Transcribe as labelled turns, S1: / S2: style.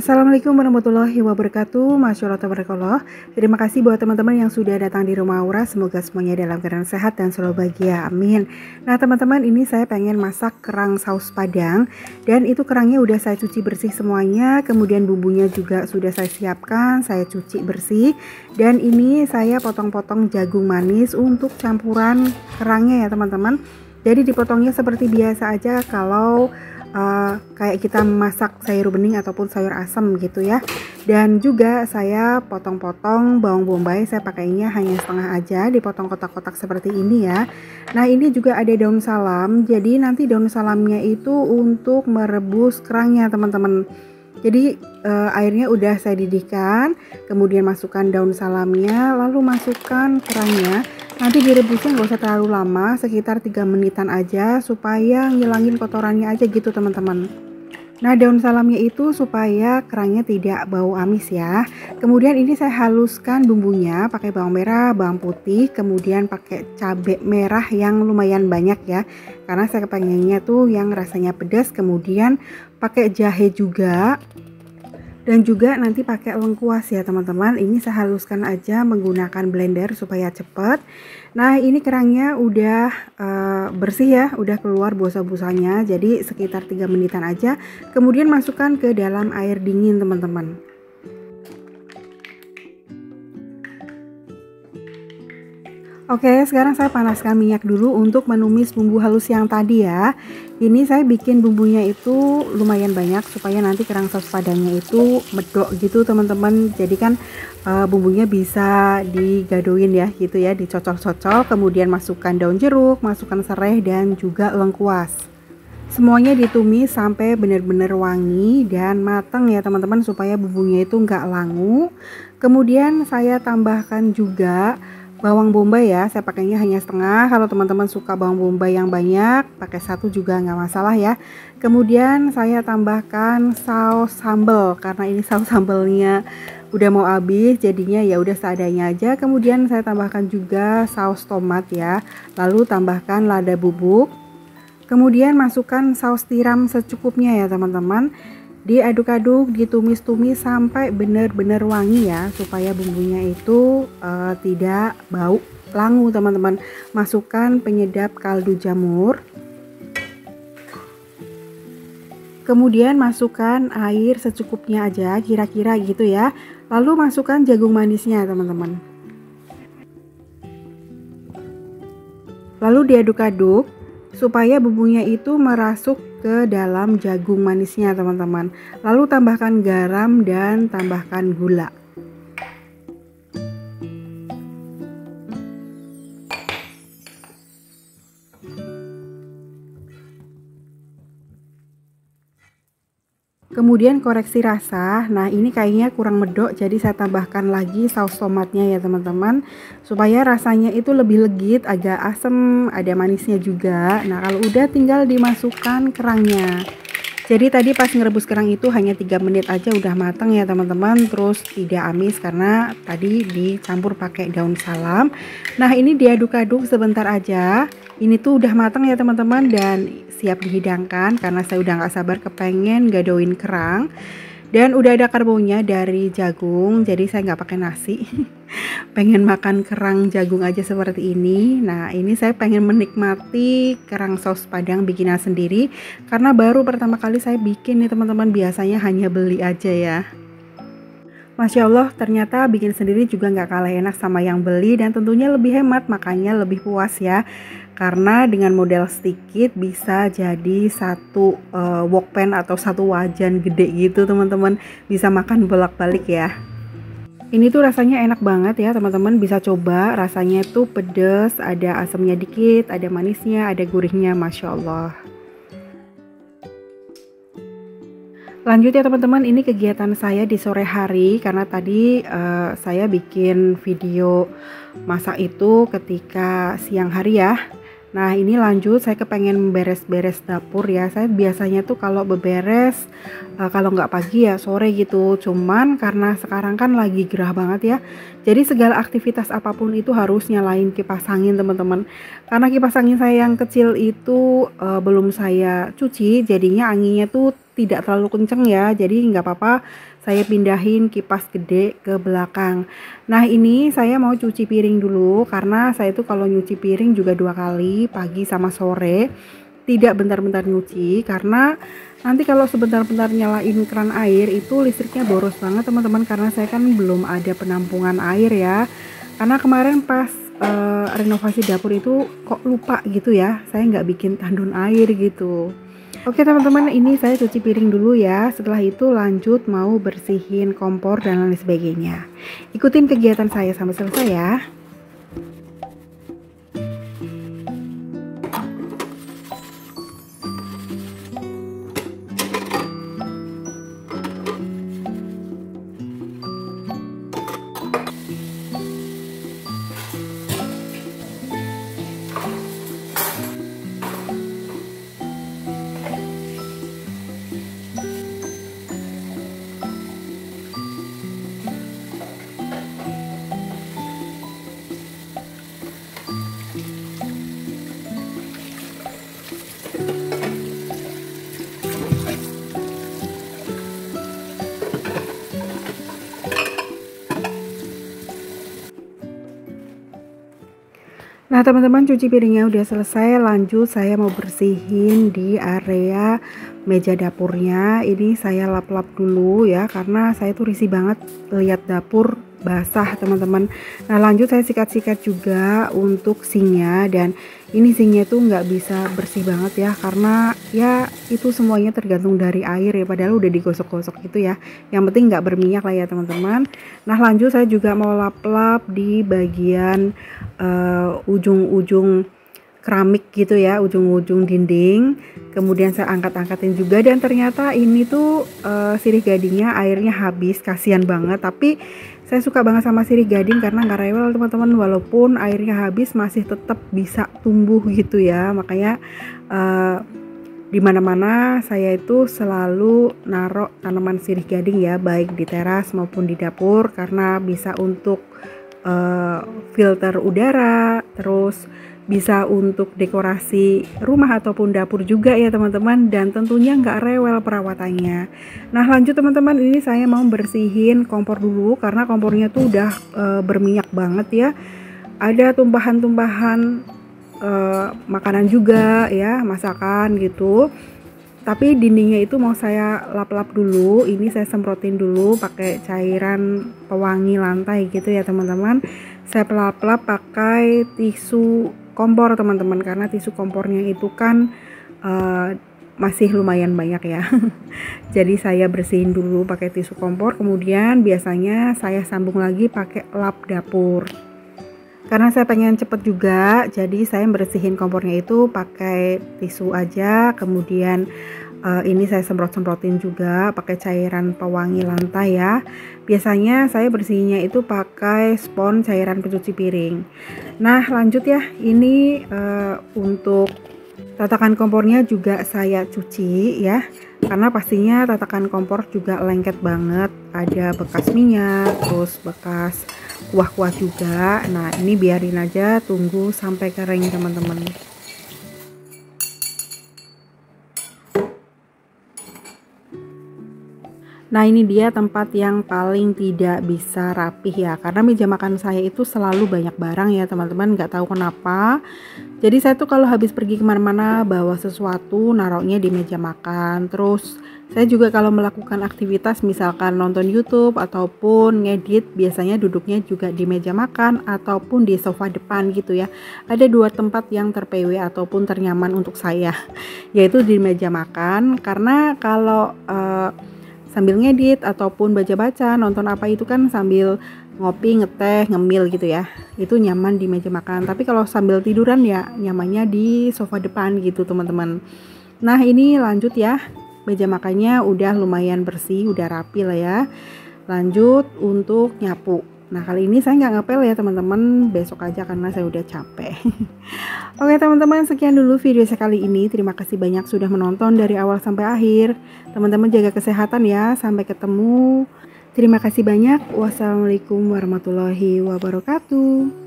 S1: Assalamualaikum warahmatullahi wabarakatuh. Masya Allah tabarakallah. Terima kasih buat teman-teman yang sudah datang di rumah Aura. Semoga semuanya dalam keadaan sehat dan selalu bahagia, amin. Nah teman-teman, ini saya pengen masak kerang saus padang. Dan itu kerangnya udah saya cuci bersih semuanya. Kemudian bumbunya juga sudah saya siapkan, saya cuci bersih. Dan ini saya potong-potong jagung manis untuk campuran kerangnya ya teman-teman. Jadi dipotongnya seperti biasa aja kalau kayak kita masak sayur bening ataupun sayur asem gitu ya. Dan juga saya potong-potong bawang bombay, saya pakainya hanya setengah aja, dipotong kotak-kotak seperti ini ya. Nah ini juga ada daun salam, jadi nanti daun salamnya itu untuk merebus kerangnya teman-teman. Jadi airnya udah saya didihkan, kemudian masukkan daun salamnya, lalu masukkan kerangnya. Nanti direbusnya nggak usah terlalu lama, sekitar 3 menitan aja supaya ngilangin kotorannya aja gitu teman-teman. Nah daun salamnya itu supaya kerangnya tidak bau amis ya. Kemudian ini saya haluskan bumbunya pakai bawang merah, bawang putih, kemudian pakai cabai merah yang lumayan banyak ya. Karena saya kepengennya tuh yang rasanya pedas, kemudian pakai jahe juga. Dan juga nanti pakai lengkuas ya teman-teman. Ini saya haluskan aja menggunakan blender supaya cepet. Nah ini kerangnya udah bersih ya, udah keluar busa-busanya. Jadi sekitar 3 menitan aja. Kemudian masukkan ke dalam air dingin teman-teman. Oke, sekarang saya panaskan minyak dulu untuk menumis bumbu halus yang tadi ya. Ini saya bikin bumbunya itu lumayan banyak supaya nanti kerang saus padangnya itu medok gitu teman-teman. Jadi kan bumbunya bisa digadoin ya gitu ya, dicocol-cocol. Kemudian masukkan daun jeruk, masukkan serai dan juga lengkuas. Semuanya ditumis sampai benar-benar wangi dan matang ya teman-teman, supaya bumbunya itu nggak langu. Kemudian saya tambahkan juga bawang bombay ya, saya pakainya hanya setengah. Kalau teman-teman suka bawang bombay yang banyak, pakai satu juga nggak masalah ya. Kemudian saya tambahkan saus sambal, karena ini saus sambalnya udah mau habis, jadinya ya udah seadanya aja. Kemudian saya tambahkan juga saus tomat ya, lalu tambahkan lada bubuk. Kemudian masukkan saus tiram secukupnya ya teman-teman. Diaduk-aduk, ditumis-tumis sampai benar-benar wangi ya, supaya bumbunya itu tidak bau langu teman-teman. Masukkan penyedap kaldu jamur. Kemudian masukkan air secukupnya aja, kira-kira gitu ya. Lalu masukkan jagung manisnya teman-teman. Lalu diaduk-aduk supaya bumbunya itu merasuk ke dalam jagung manisnya teman-teman. Lalu tambahkan garam dan tambahkan gula. Kemudian koreksi rasa. Nah ini kayaknya kurang medok, jadi saya tambahkan lagi saus tomatnya ya teman-teman, supaya rasanya itu lebih legit, agak asem, ada manisnya juga. Nah kalau udah tinggal dimasukkan kerangnya. Jadi tadi pas ngerebus kerang itu hanya 3 menit aja udah matang ya teman-teman. Terus tidak amis karena tadi dicampur pakai daun salam. Nah ini diaduk-aduk sebentar aja. Ini tuh udah matang ya teman-teman dan siap dihidangkan, karena saya udah gak sabar kepengen gadoin kerang. Dan udah ada karbonnya dari jagung, jadi saya nggak pakai nasi. Pengen makan kerang jagung aja seperti ini. Nah ini saya pengen menikmati kerang saus padang bikinan sendiri, karena baru pertama kali saya bikin nih teman-teman. Biasanya hanya beli aja ya. Masya Allah, ternyata bikin sendiri juga nggak kalah enak sama yang beli, dan tentunya lebih hemat, makanya lebih puas ya. Karena dengan modal sedikit bisa jadi satu wok pan atau satu wajan gede gitu teman-teman. Bisa makan bolak-balik ya. Ini tuh rasanya enak banget ya teman-teman, bisa coba. Rasanya tuh pedes, ada asamnya dikit, ada manisnya, ada gurihnya, Masya Allah. Lanjut ya teman-teman, ini kegiatan saya di sore hari, karena tadi saya bikin video masak itu ketika siang hari ya. Nah ini lanjut, saya kepengen beres-beres dapur ya. Saya biasanya tuh kalau beberes kalau nggak pagi ya sore gitu. Cuman karena sekarang kan lagi gerah banget ya, jadi segala aktivitas apapun itu harus nyalain kipas angin teman-teman. Karena kipas angin saya yang kecil itu belum saya cuci, jadinya anginnya tuh tidak terlalu kenceng ya. Jadi nggak apa-apa, saya pindahin kipas gede ke belakang. Nah ini saya mau cuci piring dulu, karena saya tuh kalau nyuci piring juga 2 kali, pagi sama sore. Tidak bentar-bentar nyuci, karena nanti kalau sebentar-bentar nyalain keran air itu listriknya boros banget teman-teman, karena saya kan belum ada penampungan air ya. Karena kemarin pas renovasi dapur itu kok lupa gitu ya, saya nggak bikin tandon air gitu. Oke teman-teman, ini saya cuci piring dulu ya. Setelah itu lanjut mau bersihin kompor dan lain sebagainya. Ikutin kegiatan saya sampai selesai ya. Nah teman-teman, cuci piringnya udah selesai, lanjut saya mau bersihin di area meja dapurnya. Ini saya lap-lap dulu ya, karena saya tuh risih banget lihat dapur basah teman-teman. Nah lanjut saya sikat-sikat juga untuk sinknya, dan ini sinknya tuh nggak bisa bersih banget ya, karena ya itu semuanya tergantung dari air ya, padahal udah digosok-gosok gitu ya. Yang penting nggak berminyak lah ya teman-teman. Nah lanjut saya juga mau lap-lap di bagian ujung-ujung keramik gitu ya, ujung-ujung dinding. Kemudian saya angkat-angkatin juga, dan ternyata ini tuh sirih gadingnya airnya habis, kasihan banget. Tapi saya suka banget sama sirih gading karena nggak rewel teman-teman, walaupun airnya habis masih tetap bisa tumbuh gitu ya. Makanya di mana-mana saya itu selalu naruh tanaman sirih gading ya, baik di teras maupun di dapur, karena bisa untuk filter udara, terus bisa untuk dekorasi rumah ataupun dapur juga ya teman-teman, dan tentunya nggak rewel perawatannya. Nah lanjut teman-teman, ini saya mau bersihin kompor dulu, karena kompornya tuh udah berminyak banget ya, ada tumpahan-tumpahan makanan juga ya, masakan gitu. Tapi dindingnya itu mau saya lap-lap dulu. Ini saya semprotin dulu pakai cairan pewangi lantai gitu ya teman-teman. Saya lap-lap pakai tisu kompor teman-teman, karena tisu kompornya itu kan masih lumayan banyak ya. Jadi saya bersihin dulu pakai tisu kompor, kemudian biasanya saya sambung lagi pakai lap dapur. Karena saya pengen cepet juga, jadi saya bersihin kompornya itu pakai tisu aja. Kemudian ini saya semprot-semprotin juga pakai cairan pewangi lantai ya. Biasanya saya bersihinnya itu pakai spons cairan pencuci piring. Nah lanjut ya, ini untuk tatakan kompornya juga saya cuci ya, karena pastinya tatakan kompor juga lengket banget, ada bekas minyak, terus bekas kuah-kuah juga. Nah ini biarin aja, tunggu sampai kering teman-teman. Nah ini dia tempat yang paling tidak bisa rapih ya, karena meja makan saya itu selalu banyak barang ya teman-teman, nggak tahu kenapa. Jadi saya tuh kalau habis pergi kemana-mana bawa sesuatu naruhnya di meja makan. Terus saya juga kalau melakukan aktivitas misalkan nonton YouTube ataupun ngedit, biasanya duduknya juga di meja makan ataupun di sofa depan gitu ya. Ada 2 tempat yang ter-PW ataupun ternyaman untuk saya, yaitu di meja makan, karena kalau sambil ngedit ataupun baca-baca, nonton apa itu kan sambil ngopi, ngeteh, ngemil gitu ya, itu nyaman di meja makan. Tapi kalau sambil tiduran ya nyamannya di sofa depan gitu teman-teman. Nah ini lanjut ya, meja makannya udah lumayan bersih, udah rapi lah ya. Lanjut untuk nyapu. Nah kali ini saya nggak ngepel ya teman-teman, besok aja karena saya udah capek. Oke teman-teman, sekian dulu video saya kali ini. Terima kasih banyak sudah menonton dari awal sampai akhir. Teman-teman jaga kesehatan ya, sampai ketemu. Terima kasih banyak. Wassalamualaikum warahmatullahi wabarakatuh.